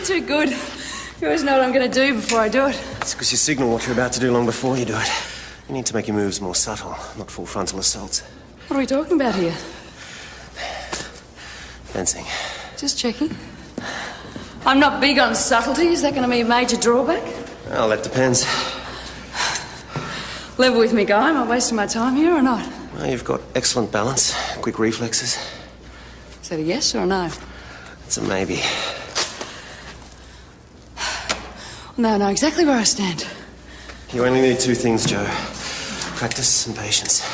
too good. You always know what I'm going to do before I do it. It's because you signal what you're about to do long before you do it. You need to make your moves more subtle, not full frontal assaults. What are we talking about here? Fencing. Just checking. I'm not big on subtlety. Is that going to be a major drawback? Well, that depends. Level with me, Guy. Am I wasting my time here or not? Well, you've got excellent balance, quick reflexes. Is that a yes or a no? It's a maybe. Now I know exactly where I stand. You only need two things, Joe. Practice and patience.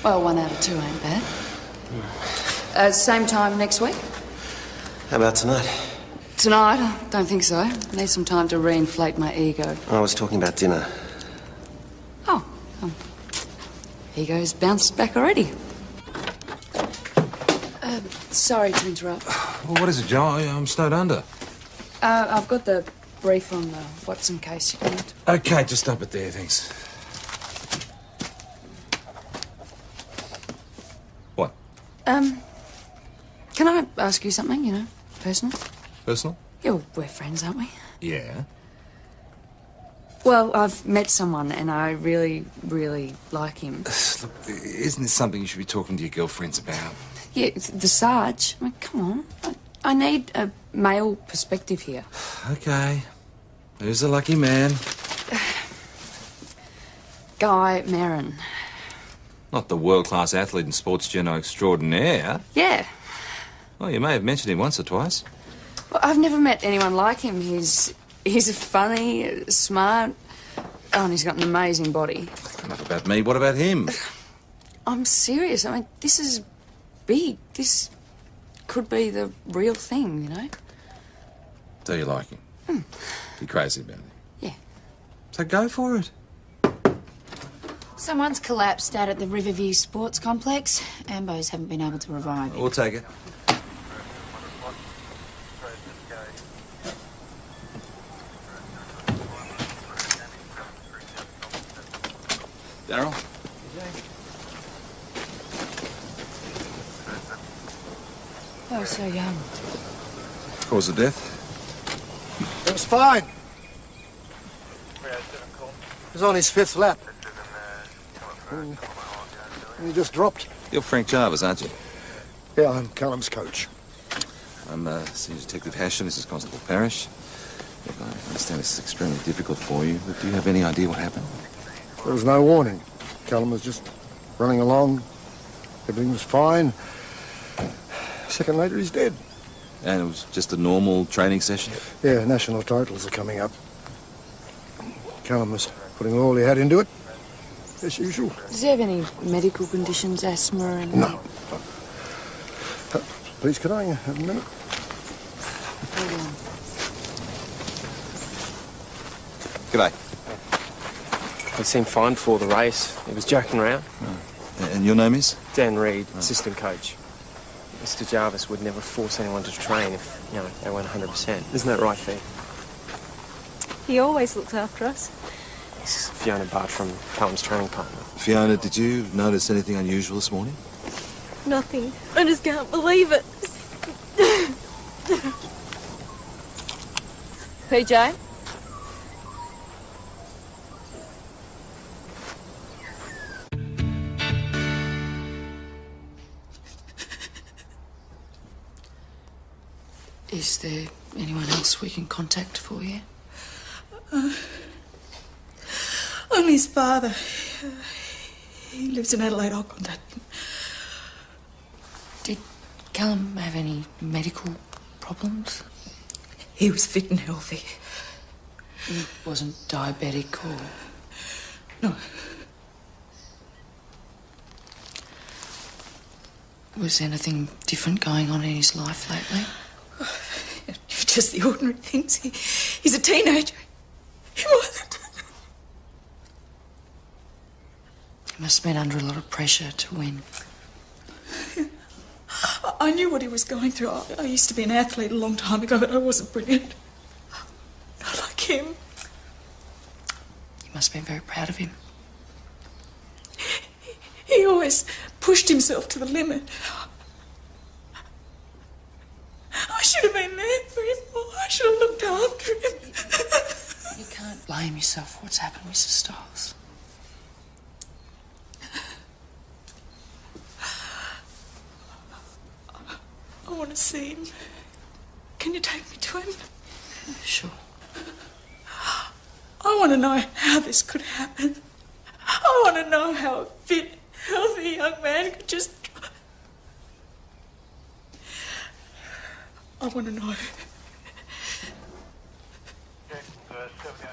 Well, 1 out of 2 ain't bad. Same time next week? How about tonight? Tonight? I don't think so. I need some time to reinflate my ego. I was talking about dinner. Oh. Ego's bounced back already. Sorry to interrupt. Well, what is it, Joe? I'm snowed under. I've got the brief on the Watson case you need. Okay, just stop it there, thanks. What? Can I ask you something, you know, personal? Personal? Yeah, we're friends, aren't we? Yeah. Well, I've met someone and I really, really like him. Look, isn't this something you should be talking to your girlfriends about? Yeah, the Sarge. I mean, come on. I need a male perspective here. Okay. Who's the lucky man? Guy Merrin. Not the world-class athlete and sports journal extraordinaire. Yeah. Well, you may have mentioned him once or twice. Well, I've never met anyone like him. He's funny, smart. Oh, and he's got an amazing body. Enough about me. What about him? I'm serious. I mean, this is big. This could be the real thing, you know? Do you like him? You're crazy about him? Yeah. So go for it. Someone's collapsed out at the Riverview Sports Complex. Ambos haven't been able to revive him. We'll take it. Daryl? Oh, so young. Cause of death? It was fine. He was on his 5th lap. And he just dropped. You're Frank Jarvis, aren't you? Yeah, I'm Callum's coach. I'm Senior Detective Hash, and this is Constable Parrish. Look, I understand this is extremely difficult for you, but do you have any idea what happened? There was no warning. Callum was just running along. Everything was fine. A second later, he's dead. And it was just a normal training session? Yeah, national titles are coming up. Callum was putting all he had into it, as usual. Does he have any medical conditions, asthma and... No. Please, could I have a minute? Hold on. G'day. He seemed fine before the race. He was joking around. Oh. And your name is? Dan Reed, assistant coach. Mr. Jarvis would never force anyone to train if, you know, they weren't 100%. Isn't that right, Fee? He always looks after us. This is Fiona Bartram, Callum's training partner. Fiona, did you notice anything unusual this morning? Nothing. I just can't believe it. PJ? Is there anyone else we can contact for you? Only his father. He lives in Adelaide. I'll contact him. Did Callum have any medical problems? He was fit and healthy. He wasn't diabetic or... No. Was anything different going on in his life lately? Just the ordinary things. He's a teenager. He wasn't. He must have been under a lot of pressure to win. I knew what he was going through. I used to be an athlete a long time ago, but I wasn't brilliant. Not like him. You must have been very proud of him. He always pushed himself to the limit. I should have been there for him more. I should have looked after him. You can't blame yourself for what's happened, Mrs. Stiles. I want to see him. Can you take me to him? Sure. I want to know how this could happen. I want to know how a fit, healthy young man could just... I want to know.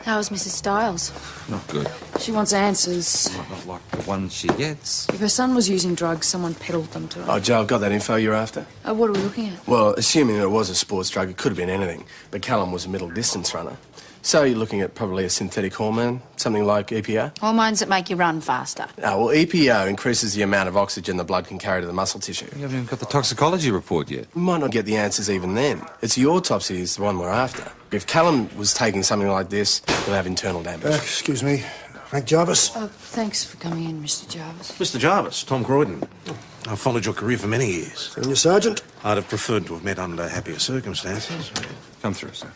How was Mrs. Stiles? Not good. She wants answers. Not like the one she gets. If her son was using drugs, someone peddled them to her. Oh, Joe, I've got that info you're after. What are we looking at? Well, assuming it was a sports drug, it could have been anything. But Callum was a middle distance runner. So you're looking at probably a synthetic hormone, something like EPO? Hormones that make you run faster. Well, EPO increases the amount of oxygen the blood can carry to the muscle tissue. You haven't even got the toxicology report yet. We might not get the answers even then. It's the autopsy is the one we're after. If Callum was taking something like this, he'll have internal damage. Excuse me, Frank Jarvis. Thanks for coming in, Mr. Jarvis. Mr. Jarvis, Tom Croydon. I've followed your career for many years. Senior Sergeant. I'd have preferred to have met under happier circumstances. Come through, sir.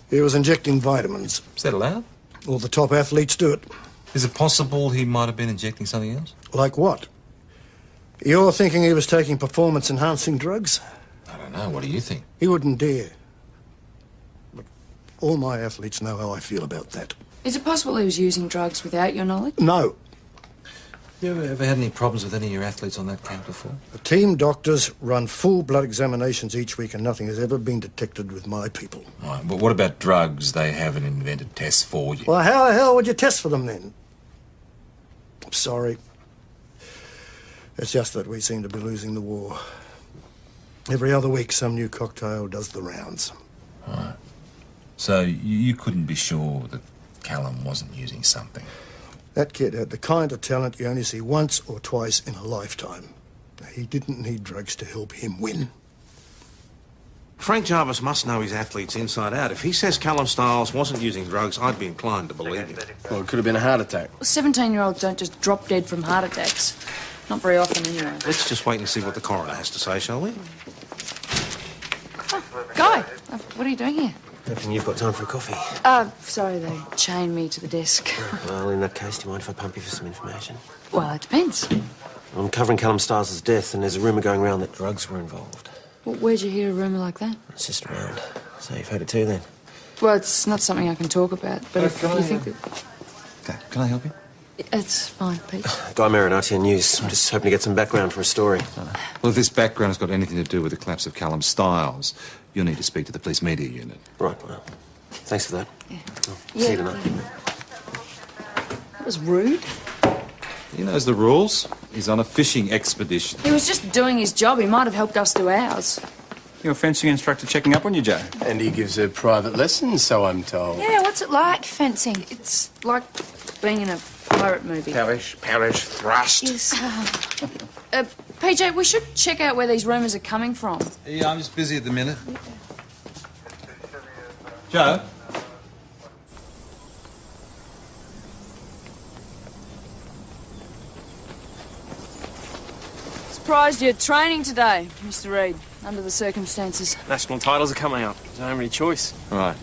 He was injecting vitamins. Is that allowed? All the top athletes do it. Is it possible he might have been injecting something else? Like what? You're thinking he was taking performance-enhancing drugs? I don't know. What do you think? He wouldn't dare. But all my athletes know how I feel about that. Is it possible he was using drugs without your knowledge? No. You ever had any problems with any of your athletes on that camp before? The team doctors run full blood examinations each week and nothing has ever been detected with my people. Right, but what about drugs they haven't invented tests for you? Well, how the hell would you test for them then? I'm sorry. It's just that we seem to be losing the war. Every other week, some new cocktail does the rounds. Right. So you couldn't be sure that Callum wasn't using something? That kid had the kind of talent you only see once or twice in a lifetime. He didn't need drugs to help him win. Frank Jarvis must know his athletes inside out. If he says Callum Stiles wasn't using drugs, I'd be inclined to believe him. Well, it could have been a heart attack. 17-year-olds don't just drop dead from heart attacks. Not very often, anyway. Let's just wait and see what the coroner has to say, shall we? Oh, Guy, what are you doing here? Hoping you've got time for a coffee. Sorry, they chained me to the desk. Well, in that case, do you mind if I pump you for some information? Well, it depends. I'm covering Callum Stiles' death, and there's a rumour going around that drugs were involved. Well, where'd you hear a rumour like that? It's just around. So you've heard it too, then? Well, it's not something I can talk about, but if you think that... Okay, can I help you? It's fine, Pete. Guy Merrin, RTN News. I'm just hoping to get some background for a story. Well, if this background has got anything to do with the collapse of Callum Stiles, you'll need to speak to the police media unit. Right, well, thanks for that. Yeah. See you tonight. That was rude. He knows the rules. He's on a fishing expedition. He was just doing his job. He might have helped us do ours. Your fencing instructor checking up on you, Joe? And he gives a private lesson, so I'm told. Yeah, what's it like, fencing? It's like being in a pirate movie. Parish, thrust. Yes. PJ, we should check out where these rumours are coming from. Yeah, I'm just busy at the minute. Joe? Surprised you're training today, Mr. Reid, under the circumstances. National titles are coming up. There's no really choice. Right.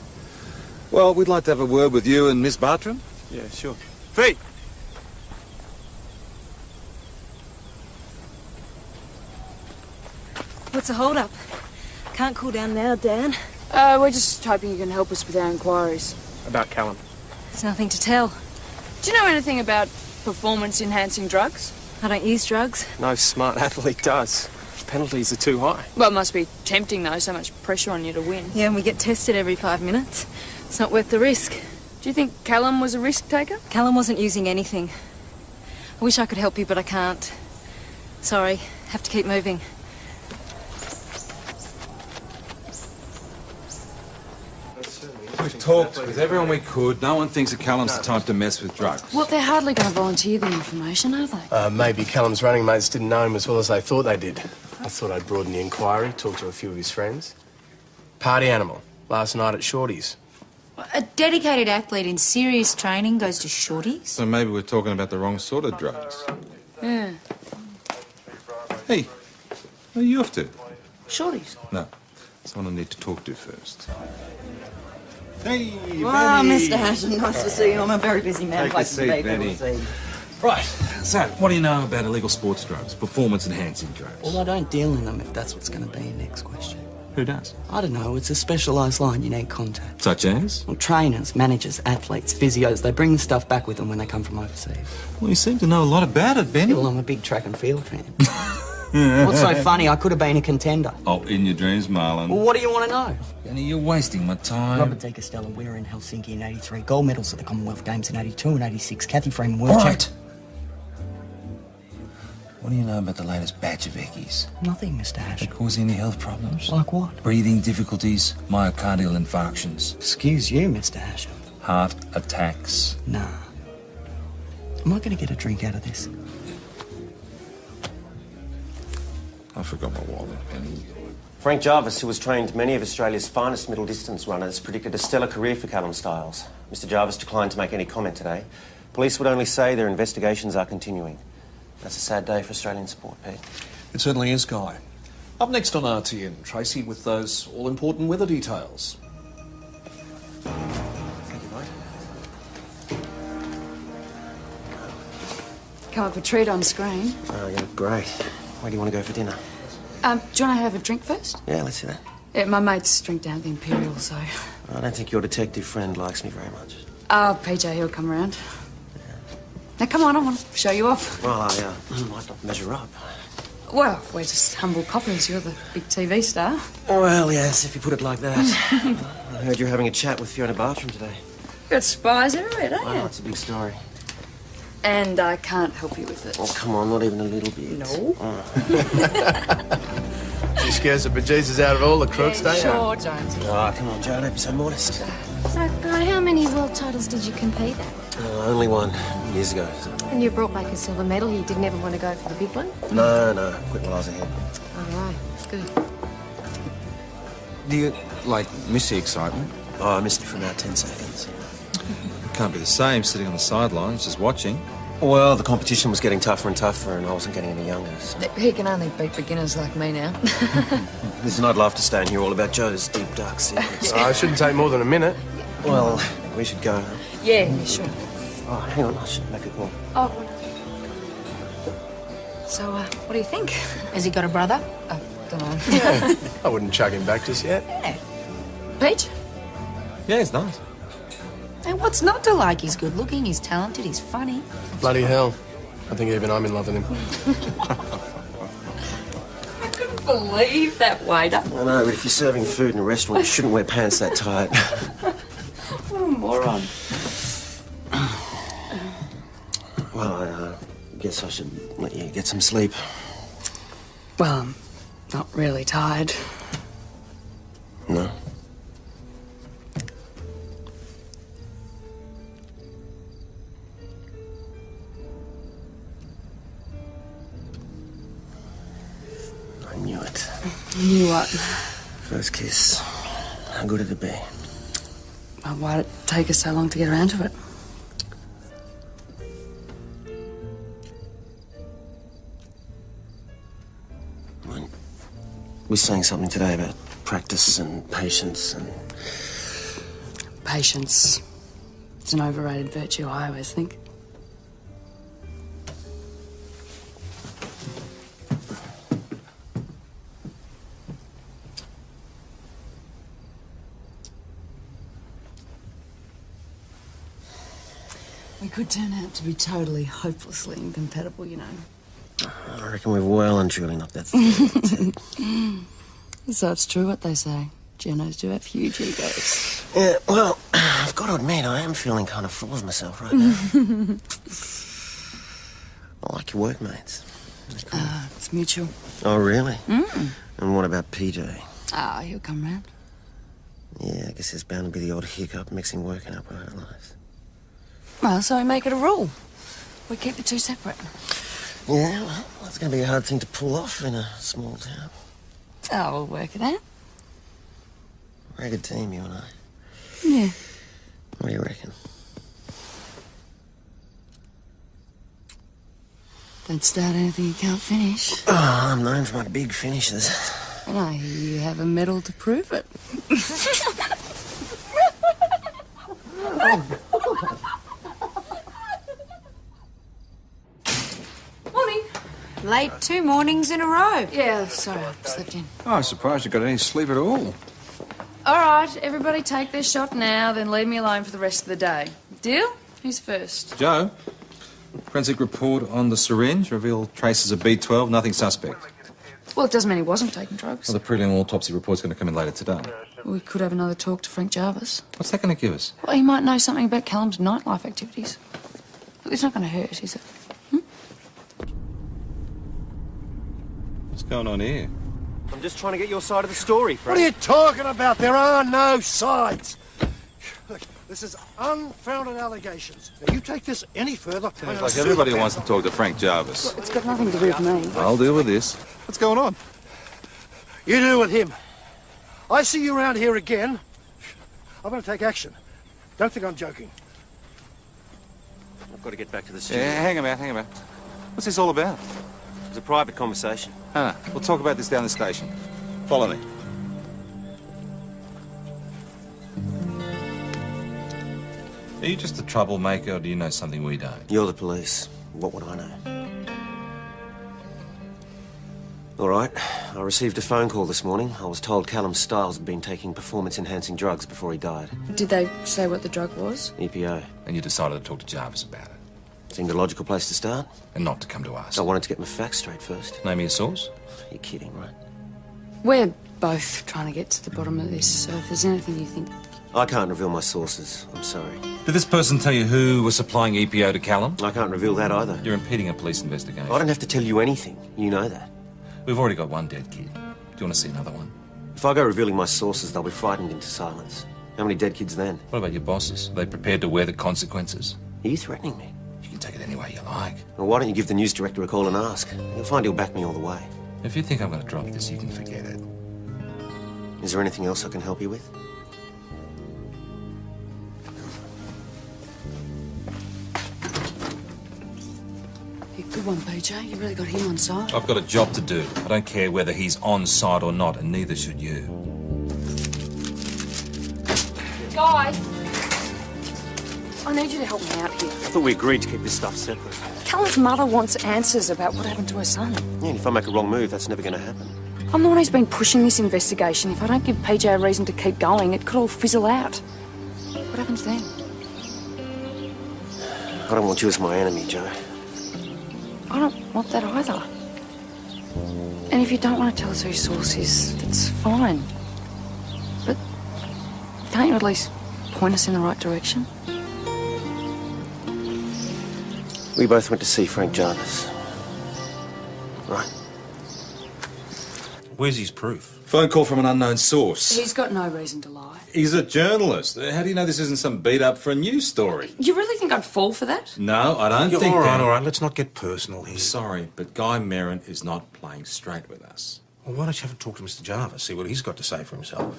Well, we'd like to have a word with you and Miss Bartram. Yeah, sure. Fee! What's the hold-up? Can't cool down now, Dan. We're just hoping you can help us with our inquiries. About Callum. There's nothing to tell. Do you know anything about performance-enhancing drugs? I don't use drugs. No smart athlete does. Penalties are too high. Well, it must be tempting, though, so much pressure on you to win. Yeah, and we get tested every 5 minutes. It's not worth the risk. Do you think Callum was a risk taker? Callum wasn't using anything. I wish I could help you, but I can't. Sorry, have to keep moving. We've talked with everyone we could. No one thinks that Callum's the type to mess with drugs. Well, they're hardly going to volunteer the information, are they? Maybe Callum's running mates didn't know him as well as they thought they did. I thought I'd broaden the inquiry, talk to a few of his friends. Party animal, last night at Shorty's. A dedicated athlete in serious training goes to shorties? So maybe we're talking about the wrong sort of drugs. Yeah. Hey, where are you off to? Shorties. No, someone I need to talk to first. Hey, Wow, Benny. Mr. Hassan, nice to see you. I'm a very busy man. Take a Places to seat, be, people Benny. to see. Right, so what do you know about illegal sports drugs, performance-enhancing drugs? Well, I don't deal in them, if that's what's going to be your next question. Who does? I don't know. It's a specialised line. You need contact. Such as? Well, trainers, managers, athletes, physios, they bring the stuff back with them when they come from overseas. Well, you seem to know a lot about it, Benny. Well, I'm a big track and field fan. What's so funny? I could have been a contender. Oh, in your dreams, Marlon. Well, what do you want to know? Benny, you're wasting my time. Robert Di Castello, we were in Helsinki in 83. Gold medals at the Commonwealth Games in 82 and 86. Kathy Freeman, world All right. champ. What do you know about the latest batch of Eckies? Nothing, Mr. Hassan. Causing any health problems? Like what? Breathing difficulties, myocardial infarctions, Excuse you, Mr. Hassan. heart attacks. Nah. Am I going to get a drink out of this? I forgot my wallet, Benny. Frank Jarvis, who has trained many of Australia's finest middle distance runners, predicted a stellar career for Callum Styles. Mr. Jarvis declined to make any comment today. Police would only say their investigations are continuing. That's a sad day for Australian sport, Pete. It certainly is, Guy. Up next on RTN, Tracy with those all-important weather details. Thank you, mate. Come up a treat on screen. Oh, yeah, great. Where do you want to go for dinner? Do you want to have a drink first? Yeah, let's do that. Yeah, my mates drink down at the Imperial, so... I don't think your detective friend likes me very much. Oh, PJ, he'll come around. Now, come on, I want to show you off. Well, I might not measure up. Well, we're just humble coppers. You're the big TV star. Well, yes, if you put it like that. I heard you're having a chat with Fiona Bartram today. Got spies everywhere, don't you? Wow, it's a big story. And I can't help you with it. Oh, come on, not even a little bit. No. She scares the bejesus out of all the crooks, don't you? Sure, Jonesy. Oh, come on, Joe, don't be so modest. So, Guy, how many world titles did you compete at? Only one, years ago. And you brought back a silver medal. You didn't ever want to go for the big one? No, quit while I was ahead. All right, good. Do you, miss the excitement? Oh, I missed it for about 10 seconds. It can't be the same sitting on the sidelines, just watching. Well, the competition was getting tougher and tougher, and I wasn't getting any younger. So. He can only beat beginners like me now. Listen, I'd love to stay and hear all about Joe's deep, dark secrets. It shouldn't take more than a minute. Well, we should go. Yeah, sure. Oh, hang on, I should make a call. Oh. So, what do you think? Has he got a brother? I don't know. Yeah, I wouldn't chuck him back just yet. Yeah. Peach? Yeah, it's nice. And what's not to like? He's good looking, he's talented, he's funny. Bloody hell. I think even I'm in love with him. I couldn't believe that waiter. I know, but if you're serving food in a restaurant, you shouldn't wear pants that tight. What a moron. Well, I guess I should let you get some sleep. Well, I'm not really tired. No? I knew it. Knew what? First kiss. How good did it be? Well, why'd it take us so long to get around to it? We were saying something today about practice and patience and... Patience. It's an overrated virtue, I always think. We could turn out to be totally, hopelessly incompatible, you know. I reckon we've well and truly knocked that thing. So it's true what they say. Genos do have huge egos. Yeah, well, I've got to admit, I am feeling kind of full of myself right now. I like your workmates. It's mutual. Oh, really? Mm. And what about PJ? Ah, he'll come round. Yeah, I guess there's bound to be the odd hiccup mixing work and our private lives. Well, so we make it a rule. We keep the two separate. Yeah, well, that's going to be a hard thing to pull off in a small town. Oh, we'll work it out. We're a good team, you and I. Yeah. What do you reckon? Don't start anything you can't finish. Oh, I'm known for my big finishes. And I hear you have a medal to prove it. Morning. Late 2 mornings in a row. Yeah, sorry, I slept in. Oh, I'm surprised you got any sleep at all. All right, everybody take their shot now, then leave me alone for the rest of the day. Deal? Who's first? Joe, forensic report on the syringe revealed traces of B12, nothing suspect. Well, it doesn't mean he wasn't taking drugs. Well, the prelim autopsy report's going to come in later today. We could have another talk to Frank Jarvis. What's that going to give us? Well, he might know something about Callum's nightlife activities. It's not going to hurt, is it? What's going on here? I'm just trying to get your side of the story, Frank. What are you talking about? There are no sides. Look, this is unfounded allegations. Now, you take this any further... Sounds like everybody wants to talk to Frank Jarvis. Well, it's got nothing to do with me. I'll deal with this. What's going on? You do with him. I see you around here again, I'm going to take action. Don't think I'm joking. I've got to get back to the studio. Yeah, hang about. What's this all about? It was a private conversation. We'll talk about this down the station. Follow me. Are you just a troublemaker, or do you know something we don't? You're the police. What would I know? All right. I received a phone call this morning. I was told Callum Stiles had been taking performance-enhancing drugs before he died. Did they say what the drug was? EPO. And you decided to talk to Jarvis about it? Seemed a logical place to start. And not to come to us? I wanted to get my facts straight first. Name me a source? You're kidding, right? We're both trying to get to the bottom of this, so if there's anything you think... I can't reveal my sources. I'm sorry. Did this person tell you who was supplying EPO to Callum? I can't reveal that either. You're impeding a police investigation. I don't have to tell you anything. You know that. We've already got one dead kid. Do you want to see another one? If I go revealing my sources, they'll be frightened into silence. How many dead kids then? What about your bosses? Are they prepared to wear the consequences? Are you threatening me? You can take it any way you like. Well, why don't you give the news director a call and ask? You'll find he'll back me all the way. If you think I'm going to drop this, you can forget it. Is there anything else I can help you with? Good one, PJ. You really got him on side. I've got a job to do. I don't care whether he's on side or not, and neither should you. Guy! I need you to help me out here. I thought we agreed to keep this stuff separate. Callum's mother wants answers about what happened to her son. Yeah, and if I make a wrong move, that's never going to happen. I'm the one who's been pushing this investigation. If I don't give PJ a reason to keep going, it could all fizzle out. What happens then? I don't want you as my enemy, Joe. I don't want that either. And if you don't want to tell us who your source is, that's fine. But can't you at least point us in the right direction? We both went to see Frank Jarvis. Right? Where's his proof? Phone call from an unknown source. He's got no reason to lie. He's a journalist. How do you know this isn't some beat-up for a news story? You really think I'd fall for that? No, I don't think all that. right, all right. Let's not get personal here. I'm sorry, but Guy Merrin is not playing straight with us. Well, why don't you have a talk to Mr. Jarvis, see what he's got to say for himself?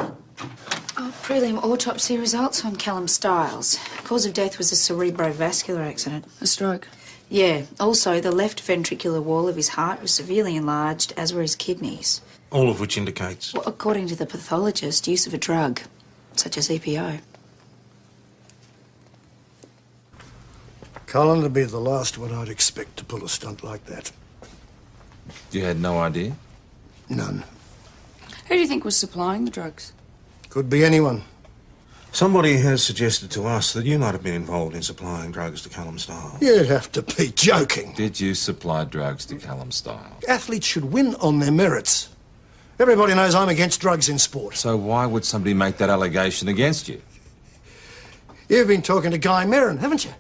Oh, prelim autopsy results on Callum Stiles. Cause of death was a cerebrovascular accident. A stroke? Yeah. Also, the left ventricular wall of his heart was severely enlarged, as were his kidneys. All of which indicates... Well, according to the pathologist, use of a drug, such as EPO. Colin would be the last one I'd expect to pull a stunt like that. You had no idea? None. Who do you think was supplying the drugs? Could be anyone. Somebody has suggested to us that you might have been involved in supplying drugs to Callum Stiles. You'd have to be joking. Did you supply drugs to Callum Stiles? Athletes should win on their merits. Everybody knows I'm against drugs in sport. So why would somebody make that allegation against you? You've been talking to Guy Merrin, haven't you?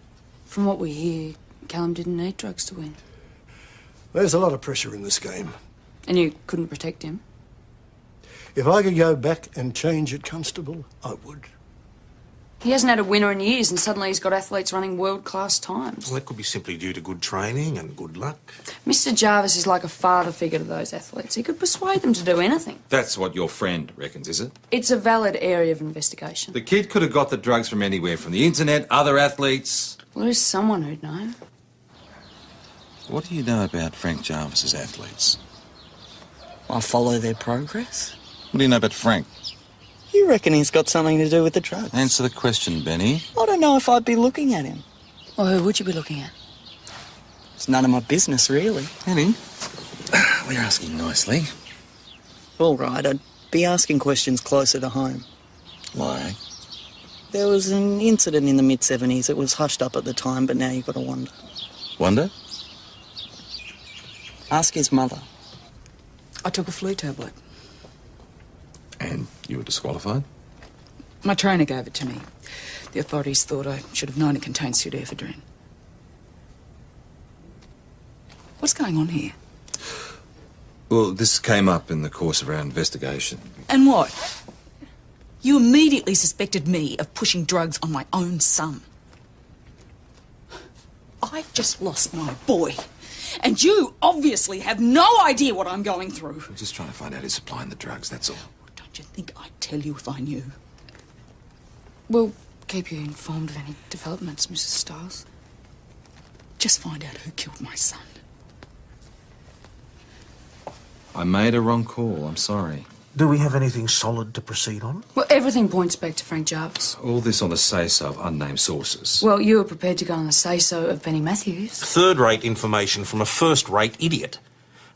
From what we hear, Callum didn't need drugs to win. There's a lot of pressure in this game. And you couldn't protect him? If I could go back and change it, Constable, I would. He hasn't had a winner in years, and suddenly he's got athletes running world-class times. Well, that could be simply due to good training and good luck. Mr. Jarvis is like a father figure to those athletes. He could persuade them to do anything. That's what your friend reckons, is it? It's a valid area of investigation. The kid could have got the drugs from anywhere, from the internet, other athletes. Well, there's someone who'd know. What do you know about Frank Jarvis's athletes? I follow their progress. What do you know about Frank? You reckon he's got something to do with the drugs? Answer the question, Benny. I don't know if I'd be looking at him. Well, who would you be looking at? It's none of my business, really. Benny, we're asking nicely. All right, I'd be asking questions closer to home. Why? There was an incident in the mid-70s. It was hushed up at the time, but now you've got to wonder. Wonder? Ask his mother. I took a flu tablet. And you were disqualified? My trainer gave it to me. The authorities thought I should have known it contained pseudoephedrine. What's going on here? Well, this came up in the course of our investigation. And what? You immediately suspected me of pushing drugs on my own son. I've just lost my boy. And you obviously have no idea what I'm going through. We're just trying to find out who's supplying the drugs, that's all. Don't you think I'd tell you if I knew? We'll keep you informed of any developments, Mrs. Stiles. Just find out who killed my son. I made a wrong call, I'm sorry. Do we have anything solid to proceed on? Well, everything points back to Frank Jarvis. All this on the say-so of unnamed sources. Well, you were prepared to go on the say-so of Benny Matthews. Third-rate information from a first-rate idiot.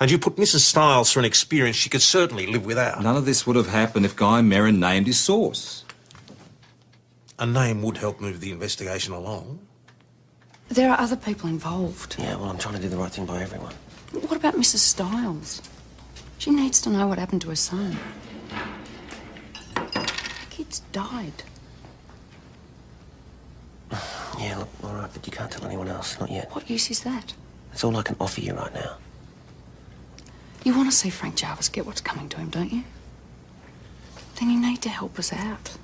And you put Mrs. Stiles through an experience she could certainly live without. None of this would have happened if Guy Merrin named his source. A name would help move the investigation along. There are other people involved. Yeah, well, I'm trying to do the right thing by everyone. What about Mrs. Stiles? She needs to know what happened to her son. The kid's died. Yeah, look, all right, but you can't tell anyone else, not yet. What use is that? That's all I can offer you right now. You want to see Frank Jarvis get what's coming to him, don't you? Then you need to help us out.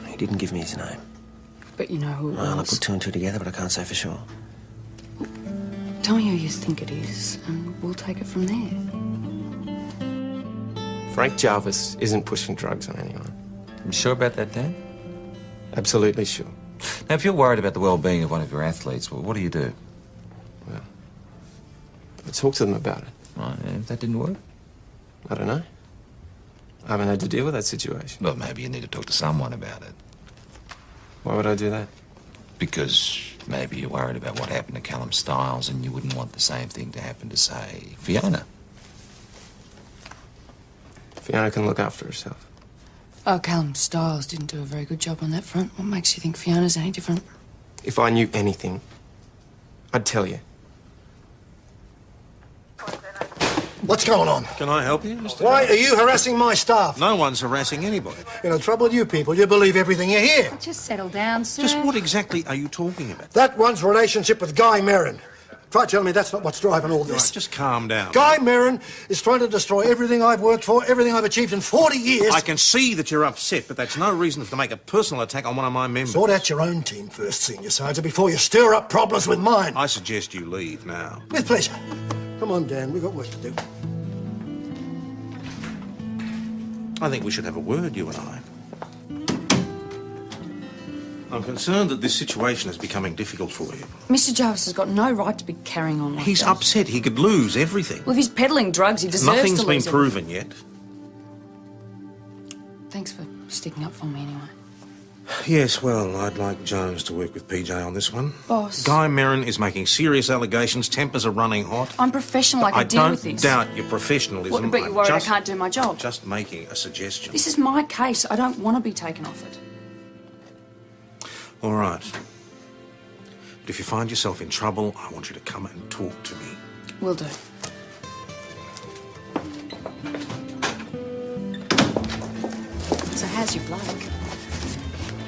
He didn't give me his name. But you know who it Well, I was. put two and two together, but I can't say for sure. Tell me who you think it is, and we'll take it from there. Frank Jarvis isn't pushing drugs on anyone. You sure about that, Dan? Absolutely sure. Now, if you're worried about the well-being of one of your athletes, well, what do you do? Well, I talked to them about it. Right, and if that didn't work? I don't know. I haven't had to deal with that situation. Well, maybe you need to talk to someone about it. Why would I do that? Because maybe you're worried about what happened to Callum Stiles and you wouldn't want the same thing to happen to, say, Fiona. Fiona can look after herself. Oh, Callum Stiles didn't do a very good job on that front. What makes you think Fiona's any different? If I knew anything, I'd tell you. What's going on? Can I help you, Mr. Why are you harassing my staff? No one's harassing anybody. You know, trouble with you people, you believe everything you hear. Just settle down, sir. Just what exactly are you talking about? That one's relationship with Guy Merrin. Try telling me that's not what's driving all this. Right, just calm down. Guy Merrin is trying to destroy everything I've worked for, everything I've achieved in 40 years. I can see that you're upset, but that's no reason to make a personal attack on one of my members. Sort out your own team first, Senior Sergeant, before you stir up problems with mine. I suggest you leave now. With pleasure. Come on, Dan, we've got work to do. I think we should have a word, you and I. I'm concerned that this situation is becoming difficult for you. Mr. Jarvis has got no right to be carrying on like He's that. upset. He could lose everything. Well, if he's peddling drugs, he deserves Nothing's to been lose proven yet. Thanks for sticking up for me anyway. Yes, well, I'd like Jones to work with PJ on this one. Boss. Guy Merrin is making serious allegations. Tempers are running hot. I'm professional. I can deal with this. I don't doubt your professionalism. What, but you're I'm worried just, I can't do my job? Just making a suggestion. This is my case. I don't want to be taken off it. All right. But if you find yourself in trouble, I want you to come and talk to me. Will do. So how's your bloke?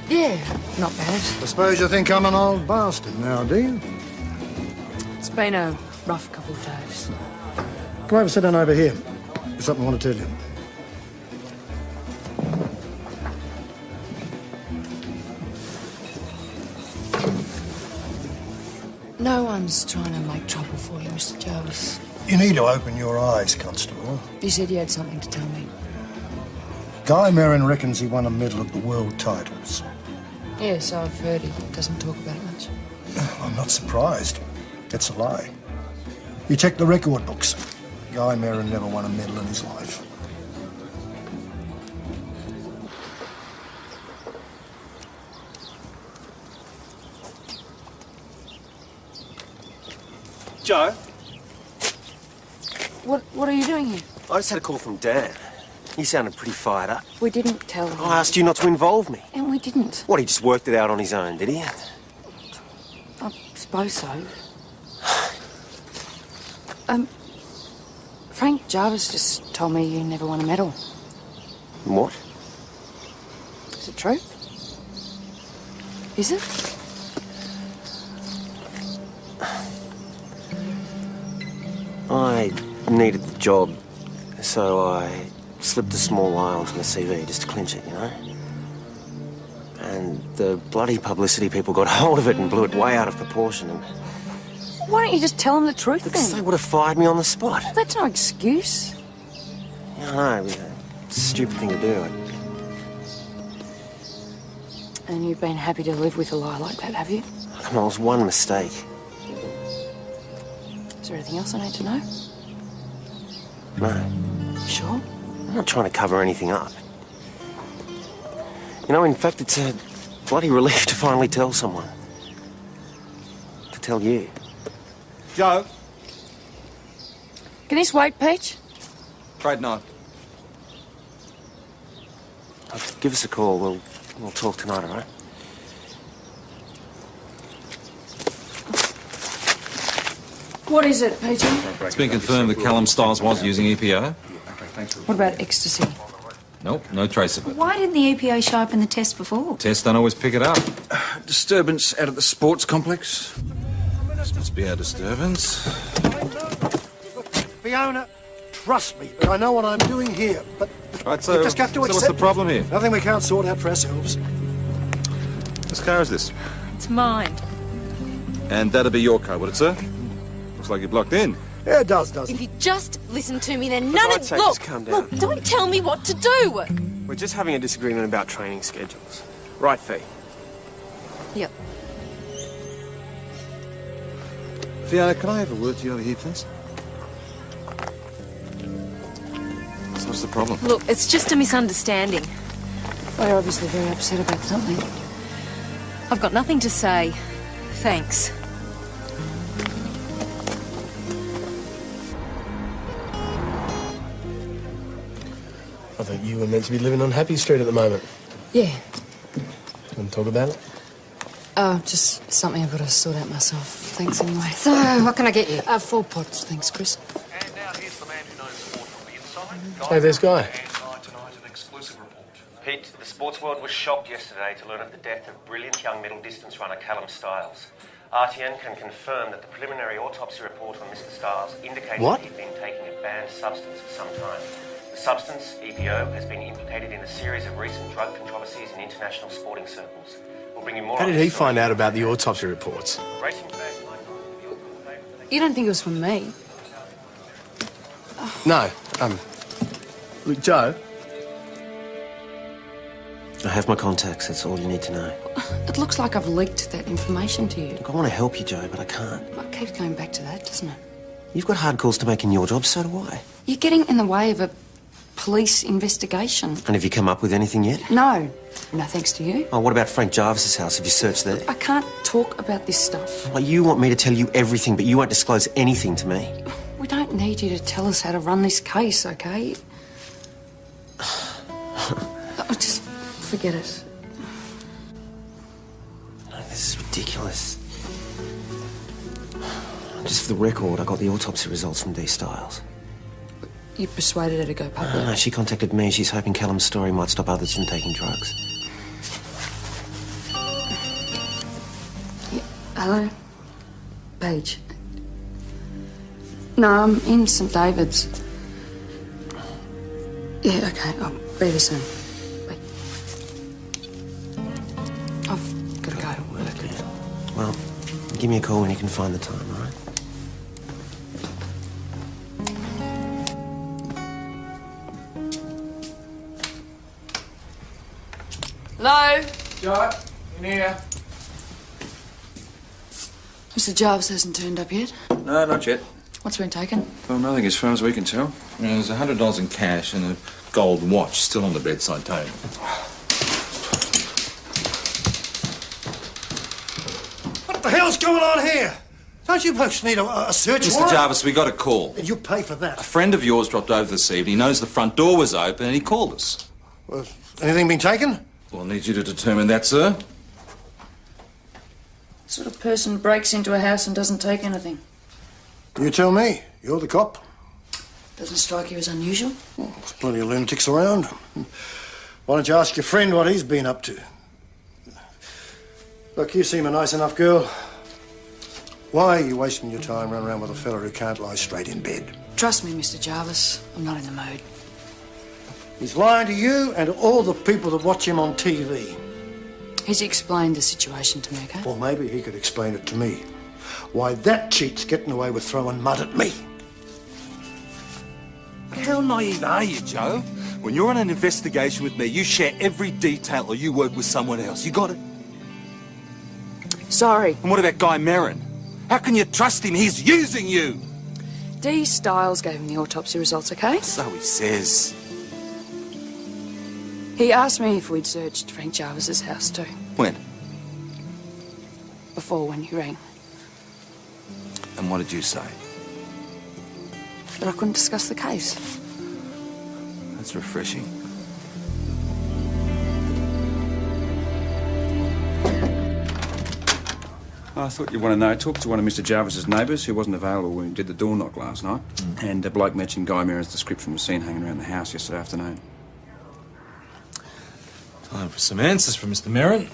Yeah, not bad. I suppose you think I'm an old bastard now, do you? It's been a rough couple of days. Come over, sit down over here. There's something I want to tell you. No one's trying to make trouble for you, Mr. Jarvis. You need to open your eyes, Constable. You said you had something to tell me. Guy Merrin reckons he won a medal at the world titles. Yes, I've heard he doesn't talk about it much. much. I'm not surprised. It's a lie. You check the record books. Guy Merrin never won a medal in his life. Joe? What are you doing here? I just had a call from Dan. He sounded pretty fired up. We didn't tell him. I asked you not to involve me. And we didn't. What, he just worked it out on his own, did he? I suppose so. Frank Jarvis just told me you never won a medal. What? Is it true? Is it? I needed the job, so I slipped a small lie onto my CV just to clinch it, you know? And the bloody publicity people got hold of it and blew it way out of proportion. And Why don't you just tell him the truth because then? they would have fired me on the spot. That's no excuse. Yeah, I know, it's a stupid thing to do. And you've been happy to live with a lie like that, have you? Come on, it was one mistake. Is there anything else I need to know? No. Sure? I'm not trying to cover anything up. You know, in fact, it's a bloody relief to finally tell someone. To tell you. Joe? Can this wait, Peach? Afraid not. Give us a call. We'll talk tonight, all right? What is it, Peachy? It's been confirmed that Callum Stiles was using EPO. What about ecstasy? Nope, no trace of it. Why didn't the EPA show up in the test before? Tests don't always pick it up. Disturbance out at the sports complex. This must be our disturbance. Fiona, trust me, I know what I'm doing here, but Right, so, you just have to what's accept the problem here? Nothing we can't sort out for ourselves. Whose car is this? It's mine. And that'd be your car, would it, sir? Looks like you're blocked in. Yeah, it does, doesn't If it? you just listen to me, then For none God's of... sake, Look, just calm down. look, don't tell me what to do. We're just having a disagreement about training schedules. Right, Fee? Yep. Fiona, can I have a word to you over here, please? So what's the problem? Look, it's just a misunderstanding. Well, you're obviously very upset about something. I've got nothing to say. Thanks. I thought you were meant to be living on Happy Street at the moment. Yeah. Want to talk about it? Oh, just something I've got to sort out myself. Thanks anyway. So, what can I get you? 4 pots, thanks, Chris. And now here's the man who knows sport from the inside. Hey, there's Guy. Tonight, an exclusive report. Pete, the sports world was shocked yesterday to learn of the death of brilliant young middle distance runner Callum Stiles. RTN can confirm that the preliminary autopsy report on Mr. Stiles indicates What? that he'd been taking a banned substance for some time. The substance, EPO, has been implicated in a series of recent drug controversies in international sporting circles. We'll bring you more. How did he find out about the autopsy reports? Racing fans You don't think it was from me? No, look, Joe. I have my contacts, that's all you need to know. It looks like I've leaked that information to you. Look, I want to help you, Joe, but I can't. It keeps going back to that, doesn't it? You've got hard calls to make in your job, so do I. You're getting in the way of a police investigation. And have you come up with anything yet? No. No thanks to you. Oh, what about Frank Jarvis's house? Have you searched there? I can't talk about this stuff. Well, you want me to tell you everything, but you won't disclose anything to me. We don't need you to tell us how to run this case, okay? Just forget it. No, this is ridiculous. Just for the record, I got the autopsy results from D. Stiles. You persuaded her to go public? No, she contacted me. She's hoping Callum's story might stop others from taking drugs. Yeah. Hello? Paige. No, I'm in St David's. Yeah, okay, I'll be there soon. Bye. I've got to go to work. Yeah. Well, give me a call when you can find the time, all right? Hello? Joe, in here. Mr. Jarvis hasn't turned up yet. No, not yet. What's been taken? Well, nothing as far as we can tell. There's $100 in cash and a gold watch still on the bedside table. What the hell's going on here? Don't you folks need a search Mr. warrant? Jarvis, we got a call. And you pay for that. A friend of yours dropped over this evening. He knows the front door was open and he called us. Well, anything been taken? Well, I need you to determine that, sir. What sort of person breaks into a house and doesn't take anything? You tell me. You're the cop. Doesn't strike you as unusual? Well, there's plenty of lunatics around. Why don't you ask your friend what he's been up to? Look, you seem a nice enough girl. Why are you wasting your time running around with a fella who can't lie straight in bed? Trust me, Mr. Jarvis. I'm not in the mood. He's lying to you and to all the people that watch him on TV. He's explained the situation to me, okay? Well, maybe he could explain it to me. Why that cheat's getting away with throwing mud at me. How naive are you, Joe? When you're on an investigation with me, you share every detail or you work with someone else. You got it? Sorry. And what about Guy Merrin? How can you trust him? He's using you. D. Stiles gave him the autopsy results, okay? So he says. He asked me if we'd searched Frank Jarvis's house too. When? Before, when you rang. And what did you say? That I couldn't discuss the case. That's refreshing. I thought you'd want to know. Talked to one of Mr. Jarvis's neighbours who wasn't available when we did the door knock last night. And a bloke matching Guy Merrin's description was seen hanging around the house yesterday afternoon. Time for some answers from Mr. Merrin.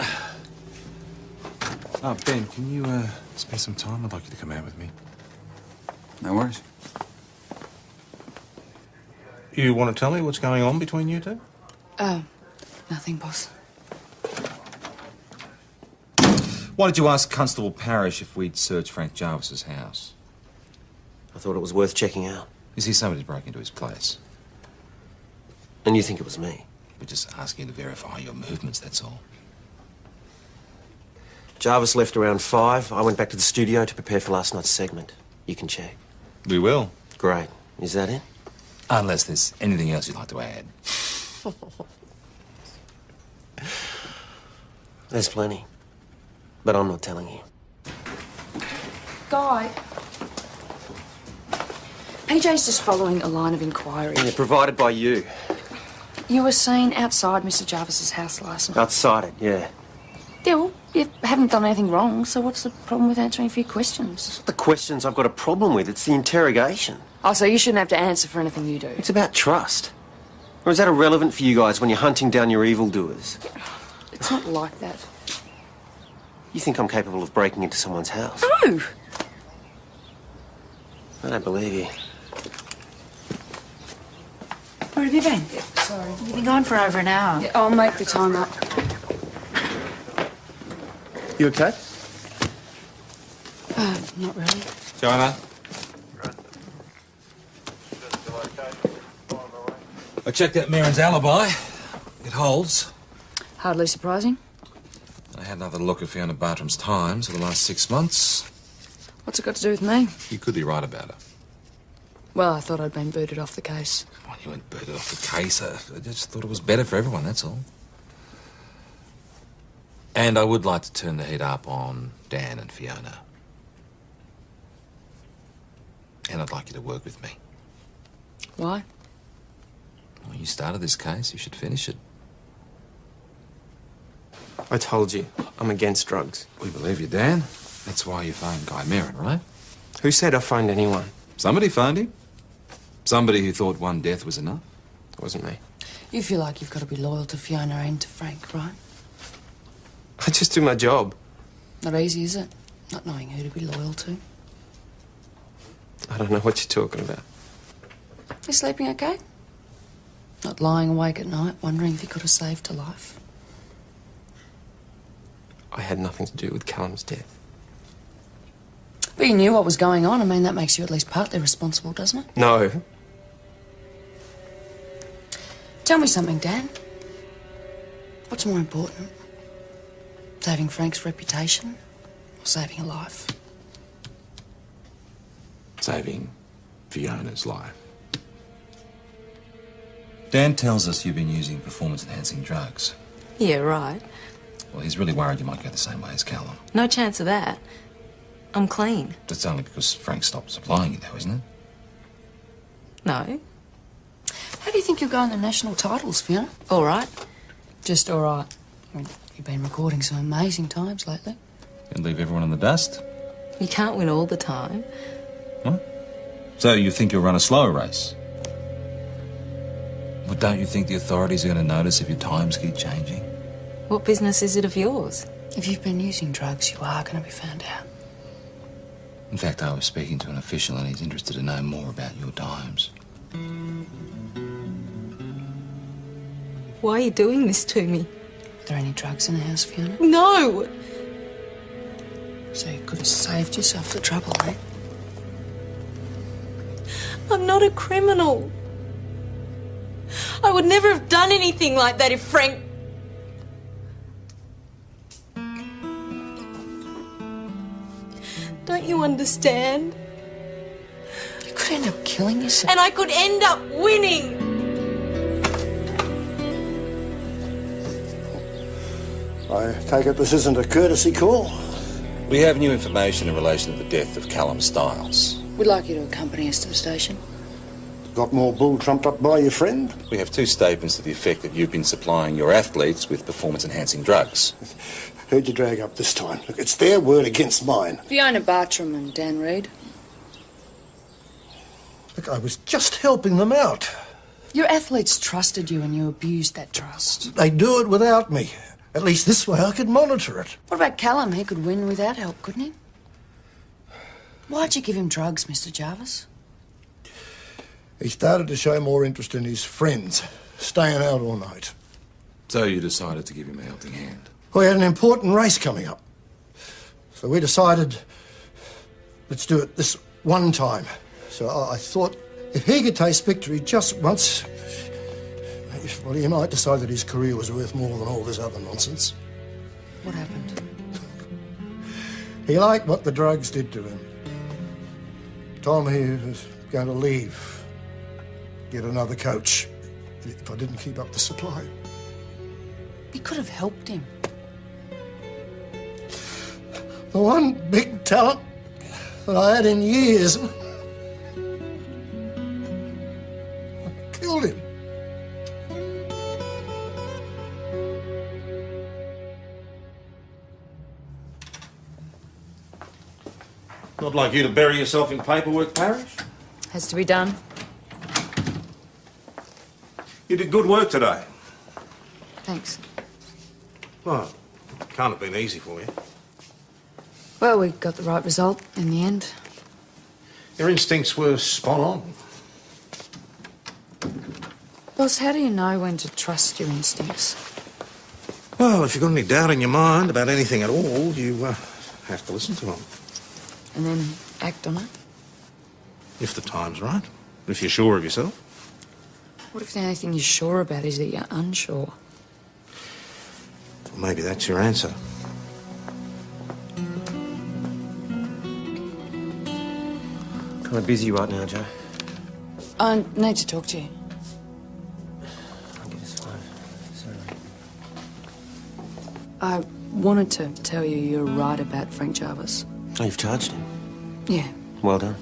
Oh, Ben, can you spare some time? I'd like you to come out with me. No worries. You want to tell me what's going on between you two? Oh, nothing, boss. Why did you ask Constable Parrish if we'd search Frank Jarvis's house? I thought it was worth checking out. Is he somebody broke into his place? And you think it was me? We're just asking you to verify your movements, that's all. Jarvis left around 5. I went back to the studio to prepare for last night's segment. You can check. We will. Great. Is that it? Unless there's anything else you'd like to add. There's plenty. But I'm not telling you. Guy. PJ's just following a line of inquiry. Yeah, provided by you. You were seen outside Mr. Jarvis's house last night. Outside it, yeah. Yeah, well, you haven't done anything wrong, so what's the problem with answering a few questions? It's not the questions I've got a problem with, it's the interrogation. Oh, so you shouldn't have to answer for anything you do? It's about trust. Or is that irrelevant for you guys when you're hunting down your evildoers? It's not like that. You think I'm capable of breaking into someone's house? No! I don't believe you. Where have you been? Sorry. You've been gone for over an hour. Yeah, I'll make the time up. You okay? Not really. Joanna? I checked out Merrin's alibi. It holds. Hardly surprising. I had another look at Fiona Bartram's times for the last 6 months. What's it got to do with me? You could be right about her. Well, I thought I'd been booted off the case. Come on, you weren't booted off the case. I just thought it was better for everyone, that's all. And I would like to turn the heat up on Dan and Fiona. And I'd like you to work with me. Why? Well, you started this case, you should finish it. I told you, I'm against drugs. We believe you, Dan. That's why you phoned Guy Merrin, right? Who said I phoned anyone? Somebody phoned him. Somebody who thought one death was enough. It wasn't me. You feel like you've got to be loyal to Fiona and to Frank, right? I just do my job. Not easy, is it? Not knowing who to be loyal to. I don't know what you're talking about. You sleeping okay? Not lying awake at night, wondering if you could have saved a life? I had nothing to do with Callum's death. But you knew what was going on. I mean, that makes you at least partly responsible, doesn't it? No. Tell me something, Dan. What's more important? Saving Frank's reputation or saving a life? saving Fiona's life. Dan tells us you've been using performance-enhancing drugs. Yeah, right. Well, he's really worried you might go the same way as Callum. No chance of that. I'm clean. That's only because Frank stopped supplying you, though, isn't it? No. How do you think you'll go in the national titles, Fiona? All right. Just all right. I mean, you've been recording some amazing times lately. And leave everyone in the dust? You can't win all the time. So you think you'll run a slower race? But don't you think the authorities are going to notice if your times keep changing? What business is it of yours? If you've been using drugs, you are going to be found out. In fact, I was speaking to an official and he's interested to know more about your times. Why are you doing this to me? Are there any drugs in the house, Fiona? No! So you could have saved yourself the trouble, eh? I'm not a criminal. I would never have done anything like that if Frank... Don't you understand? You could end up killing yourself. And I could end up winning. I take it this isn't a courtesy call? We have new information in relation to the death of Callum Stiles. We'd like you to accompany us to the station. Got more bull trumped up by your friend? We have two statements to the effect that you've been supplying your athletes with performance-enhancing drugs. Who'd you drag up this time? Look, it's their word against mine. Fiona Bartram and Dan Reid. Look, I was just helping them out. Your athletes trusted you and you abused that trust. They do it without me. At least this way I could monitor it. What about Callum? He could win without help, couldn't he? Why'd you give him drugs, Mr. Jarvis? He started to show more interest in his friends, staying out all night. So you decided to give him a helping hand? We had an important race coming up. So we decided, let's do it this one time. So I thought if he could taste victory just once, well, he might decide that his career was worth more than all this other nonsense. What happened? He liked what the drugs did to him. Told me he was going to leave, get another coach, if I didn't keep up the supply. You could have helped him. The one big talent that I had in years. I killed him. Not like you to bury yourself in paperwork, Parish. Has to be done. You did good work today. Thanks. Well, can't have been easy for you. Well, we got the right result in the end. Your instincts were spot on. Boss, how do you know when to trust your instincts? Well, if you've got any doubt in your mind about anything at all, you have to listen to them. And then act on it? If the time's right. If you're sure of yourself. What if the only thing you're sure about is that you're unsure? Well, maybe that's your answer. Kind of busy right now, Joe. I need to talk to you. I'll give us 5. Sorry. I wanted to tell you you're right about Frank Jarvis. Oh, you've charged him? Yeah. Well done.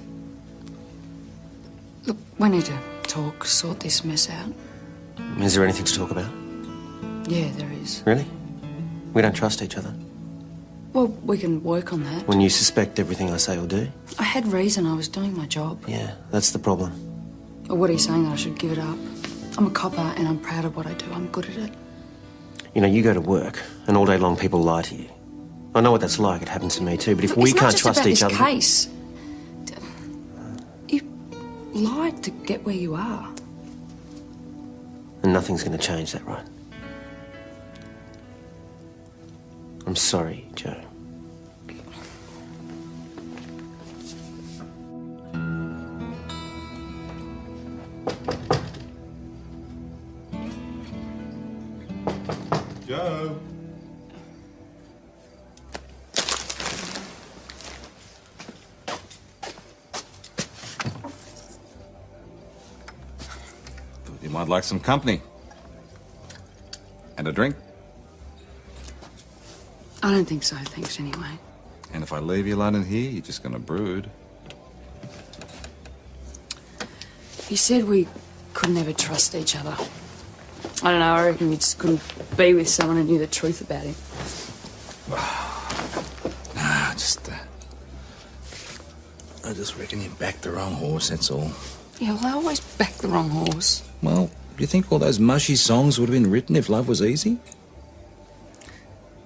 Look, we need to talk, sort this mess out. Is there anything to talk about? Yeah, there is. Really? We don't trust each other? Well, we can work on that. When you suspect everything I say or do? I had reason. I was doing my job. Yeah, that's the problem. Or what are you saying, that I should give it up? I'm a copper and I'm proud of what I do. I'm good at it. You know, you go to work and all day long people lie to you. I know what that's like. It happens to me too. But if we can't trust each other... It's not just about this case. You lied to get where you are. And nothing's going to change that, right? I'm sorry, Joe. Joe. Might like some company. And a drink. I don't think so, thanks anyway. And if I leave you alone in here, you're just gonna brood. You said we couldn't ever trust each other. I don't know, I reckon you just couldn't be with someone who knew the truth about him. Nah, I just reckon you backed the wrong horse, that's all. Yeah, well, I always back the wrong horse. Well, do you think all those mushy songs would have been written if love was easy?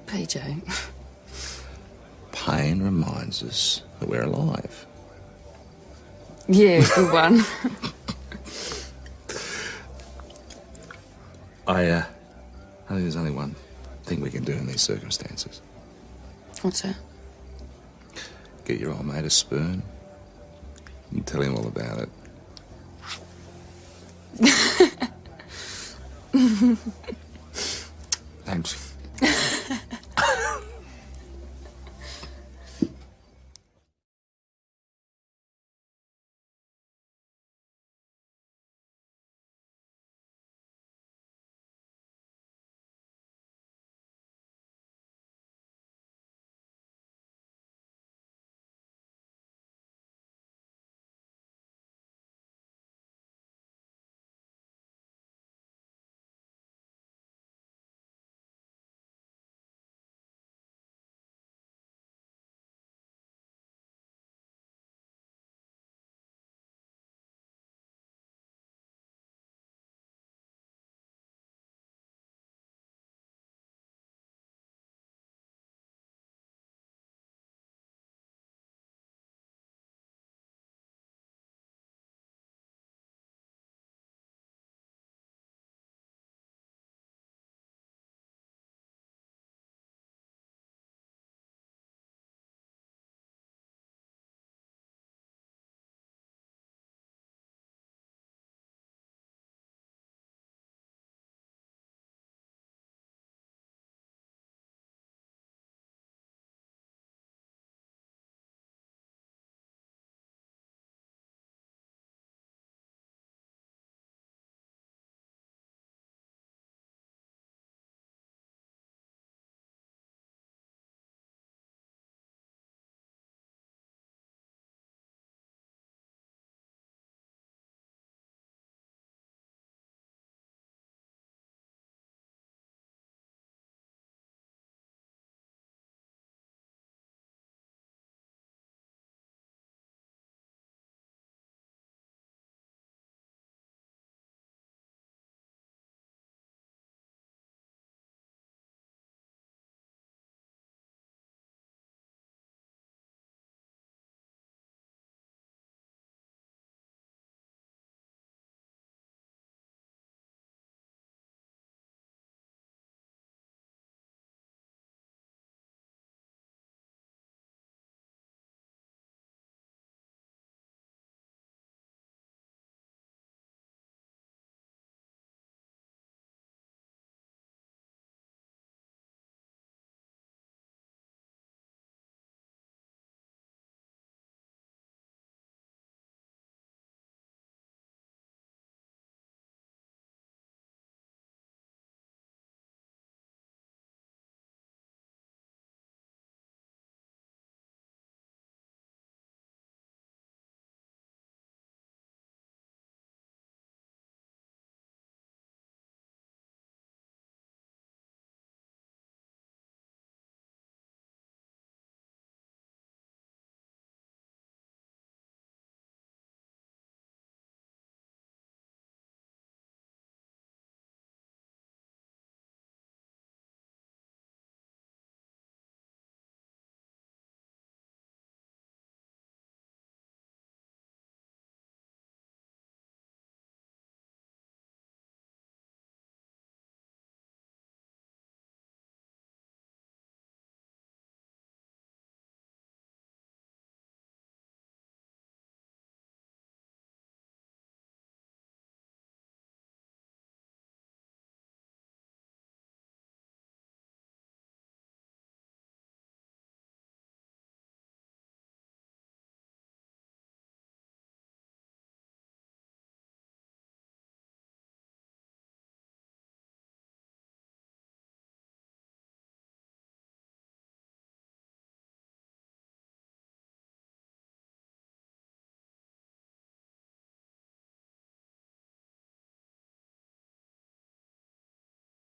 PJ. Pain reminds us that we're alive. Yeah, good one. I think there's only one thing we can do in these circumstances. What's that? Get your old mate a spoon and tell him all about it.